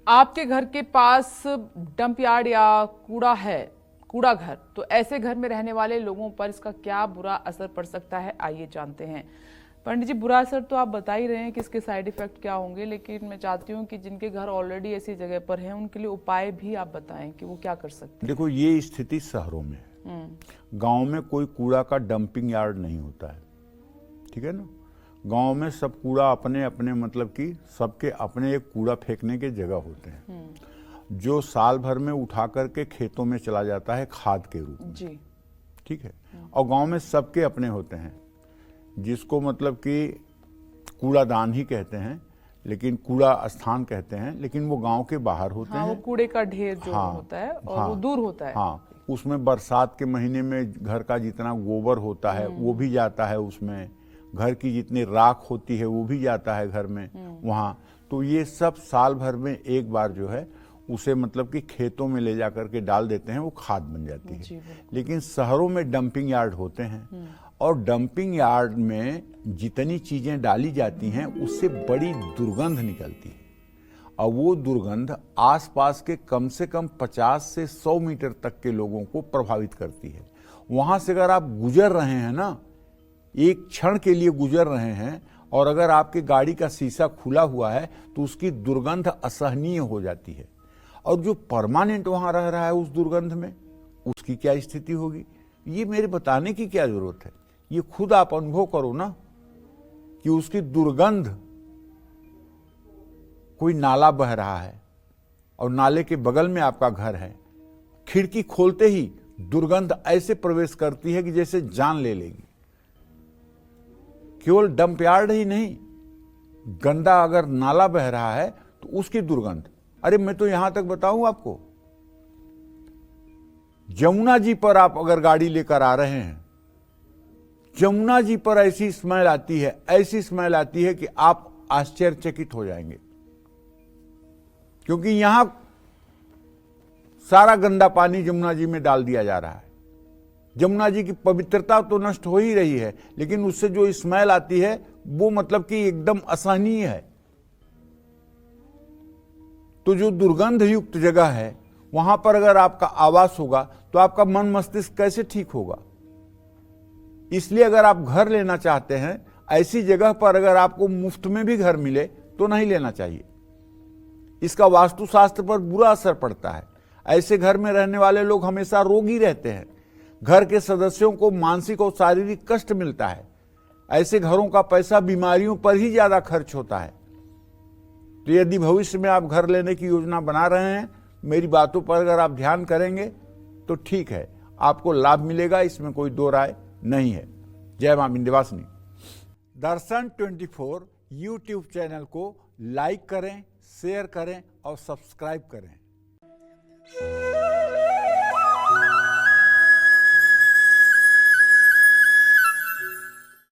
आपके घर के पास डंप यार्ड या कूड़ा है, कूड़ा घर, तो ऐसे घर में रहने वाले लोगों पर इसका क्या बुरा असर पड़ सकता है, आइए जानते हैं। पंडित जी, बुरा असर तो आप बता ही रहे हैं कि इसके साइड इफेक्ट क्या होंगे, लेकिन मैं चाहती हूँ कि जिनके घर ऑलरेडी ऐसी जगह पर हैं उनके लिए उपाय भी आप बताएं कि वो क्या कर सकते हैं। देखो, ये स्थिति शहरों में है। गांव में कोई कूड़ा का डंपिंग यार्ड नहीं होता है, ठीक है ना। गांव में सब कूड़ा अपने अपने मतलब कि सबके अपने एक कूड़ा फेंकने के जगह होते हैं, जो साल भर में उठा करके खेतों में चला जाता है खाद के रूप में जी, ठीक है। और गांव में सबके अपने होते हैं, जिसको मतलब कि कूड़ादान ही कहते हैं, लेकिन कूड़ा स्थान कहते हैं, लेकिन वो गांव के बाहर होते हाँ, हैं। वो कूड़े का ढेर जो होता है और वो दूर होता है। हाँ, उसमें बरसात के महीने में घर का जितना गोबर होता है वो भी जाता है, उसमें घर की जितनी राख होती है वो भी जाता है घर में वहाँ। तो ये सब साल भर में एक बार जो है उसे मतलब कि खेतों में ले जा करके डाल देते हैं, वो खाद बन जाती है। लेकिन शहरों में डंपिंग यार्ड होते हैं और डंपिंग यार्ड में जितनी चीजें डाली जाती हैं उससे बड़ी दुर्गंध निकलती है, और वो दुर्गंध आसपास के कम से कम 50 से 100 मीटर तक के लोगों को प्रभावित करती है। वहां से अगर आप गुजर रहे हैं ना, एक क्षण के लिए गुजर रहे हैं, और अगर आपकी गाड़ी का शीशा खुला हुआ है तो उसकी दुर्गंध असहनीय हो जाती है। और जो परमानेंट वहां रह रहा है उस दुर्गंध में, उसकी क्या स्थिति होगी, ये मेरे बताने की क्या जरूरत है। ये खुद आप अनुभव करो ना कि उसकी दुर्गंध, कोई नाला बह रहा है और नाले के बगल में आपका घर है, खिड़की खोलते ही दुर्गंध ऐसे प्रवेश करती है कि जैसे जान ले लेगी। केवल डंप यार्ड ही नहीं, गंदा अगर नाला बह रहा है तो उसकी दुर्गंध। अरे मैं तो यहां तक बताऊं आपको, जमुना जी पर आप अगर गाड़ी लेकर आ रहे हैं, जमुना जी पर ऐसी स्मेल आती है, ऐसी स्मेल आती है कि आप आश्चर्यचकित हो जाएंगे, क्योंकि यहां सारा गंदा पानी जमुना जी में डाल दिया जा रहा है। जमुना जी की पवित्रता तो नष्ट हो ही रही है, लेकिन उससे जो स्मेल आती है वो मतलब कि एकदम असहनीय है। तो जो दुर्गंध युक्त जगह है वहां पर अगर आपका आवास होगा तो आपका मन मस्तिष्क कैसे ठीक होगा। इसलिए अगर आप घर लेना चाहते हैं, ऐसी जगह पर अगर आपको मुफ्त में भी घर मिले तो नहीं लेना चाहिए। इसका वास्तुशास्त्र पर बुरा असर पड़ता है। ऐसे घर में रहने वाले लोग हमेशा रोगी रहते हैं, घर के सदस्यों को मानसिक और शारीरिक कष्ट मिलता है। ऐसे घरों का पैसा बीमारियों पर ही ज्यादा खर्च होता है। तो यदि भविष्य में आप घर लेने की योजना बना रहे हैं, मेरी बातों पर अगर आप ध्यान करेंगे तो ठीक है, आपको लाभ मिलेगा, इसमें कोई दो राय नहीं है। जय मां विंध्यवासिनी। दर्शन 24 यूट्यूब चैनल को लाइक करें, शेयर करें और सब्सक्राइब करें।